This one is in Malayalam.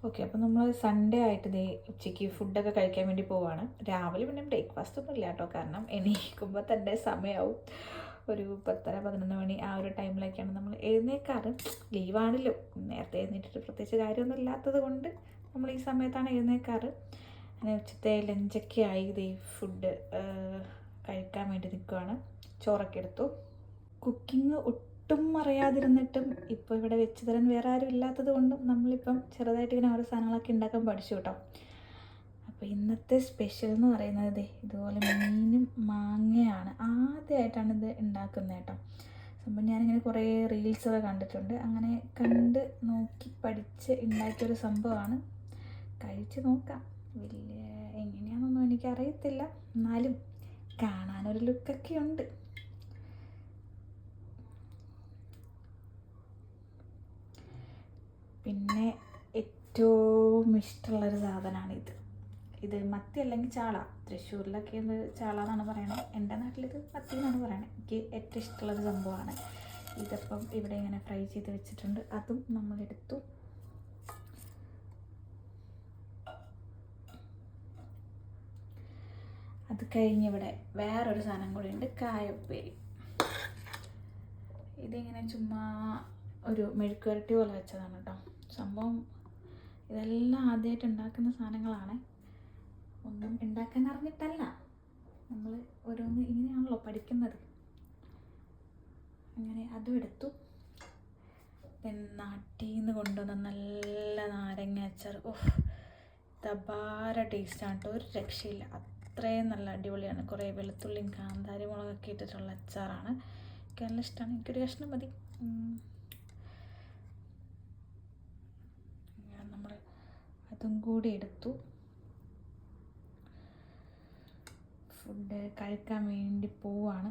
ഓക്കെ, അപ്പോൾ നമ്മൾ സൺഡേ ആയിട്ട് ദേ ഉച്ചയ്ക്ക് ഫുഡൊക്കെ കഴിക്കാൻ വേണ്ടി പോവാണ്. രാവിലെ പിന്നെ ബ്രേക്ക്ഫാസ്റ്റ് ഒന്നും ഇല്ല കേട്ടോ, കാരണം എണീക്കുമ്പോൾ തന്നെ സമയമാവും. ഒരു 10:30-11 മണി ആ ഒരു ടൈമിലൊക്കെയാണ് നമ്മൾ എഴുന്നേൽക്കാറ്. ലീവാണല്ലോ, നേരത്തെ എഴുന്നേറ്റിട്ട് പ്രത്യേകിച്ച് കാര്യമൊന്നും ഇല്ലാത്തത് കൊണ്ട് നമ്മൾ ഈ സമയത്താണ് എഴുന്നേൽക്കാറ്. അങ്ങനെ ഉച്ചത്തെ ലഞ്ചൊക്കെ ആയി ദേ ഫുഡ് കഴിക്കാൻ വേണ്ടി നിൽക്കുകയാണ്. ചോറൊക്കെ എടുത്തു. കുക്കിംഗ് ഒട്ടും അറിയാതിരുന്നിട്ടും ഇപ്പോൾ ഇവിടെ വെച്ച് തരാൻ വേറെ ആരും ഇല്ലാത്തത് കൊണ്ടും നമ്മളിപ്പം ചെറുതായിട്ട് ഇങ്ങനെ ഓരോ സാധനങ്ങളൊക്കെ ഉണ്ടാക്കാൻ പഠിച്ചു കേട്ടോ. അപ്പോൾ ഇന്നത്തെ സ്പെഷ്യൽ എന്ന് പറയുന്നത് ഇതുപോലെ മീനും മാങ്ങയാണ്. ആദ്യമായിട്ടാണ് ഇത് ഉണ്ടാക്കുന്നത് കേട്ടോ. സംഭവം ഞാനിങ്ങനെ കുറേ റീൽസൊക്കെ കണ്ടിട്ടുണ്ട്, അങ്ങനെ കണ്ട് നോക്കി പഠിച്ച് ഉണ്ടാക്കിയൊരു സംഭവമാണ്. കഴിച്ച് നോക്കാം. വലിയ എങ്ങനെയാണെന്നൊന്നും എനിക്കറിയത്തില്ല, എന്നാലും കാണാനൊരു ലുക്കൊക്കെ ഉണ്ട്. പിന്നെ ഏറ്റവും ഇഷ്ടമുള്ളൊരു സാധനമാണിത്. ഇത് മത്തി അല്ലെങ്കിൽ ചാള. തൃശ്ശൂരിലൊക്കെ ഇത് ചാള എന്നാണ് പറയണത്, എൻ്റെ നാട്ടിലിത് മത്തി എന്നാണ് പറയണത്. എനിക്ക് ഏറ്റവും ഇഷ്ടമുള്ളൊരു സംഭവമാണ്. ഇതിപ്പം ഇവിടെ ഇങ്ങനെ ഫ്രൈ ചെയ്ത് വെച്ചിട്ടുണ്ട്, അതും നമ്മളെടുത്തു. അത് കഴിഞ്ഞ് ഇവിടെ വേറൊരു സാധനം കൂടി ഉണ്ട്, കായപ്പേരി. ഇതിങ്ങനെ ചുമ്മാ ഒരു മെഴുക്കുവരട്ടി പോലെ വെച്ചതാണ് കേട്ടോ. സംഭവം ഇതെല്ലാം ആദ്യമായിട്ട് ഉണ്ടാക്കുന്ന സാധനങ്ങളാണ്. ഒന്നും ഉണ്ടാക്കാൻ അറിഞ്ഞിട്ടല്ല, നമ്മൾ ഓരോന്ന് ഇങ്ങനെയാണല്ലോ പഠിക്കുന്നത്. അങ്ങനെ അതും എടുത്തു. നാട്ടിൽ നിന്ന് കൊണ്ടുവന്ന നല്ല നാരങ്ങ അച്ചാർ. ഓഹ്, തപാര ടേസ്റ്റാണ് കേട്ടോ, ഒരു രക്ഷയില്ല. അത്രയും നല്ല അടിപൊളിയാണ്. കുറേ വെളുത്തുള്ളിയും കാന്താരി മുളകൊക്കെ ഇട്ടിട്ടുള്ള അച്ചാറാണ്. എനിക്ക് നല്ല ഇഷ്ടമാണ്. എനിക്കൊരു കഷ്ണം മതി. നമ്മൾ അതും കൂടി എടുത്തു. ഫുഡ് കഴിക്കാൻ വേണ്ടി പോവാണ്.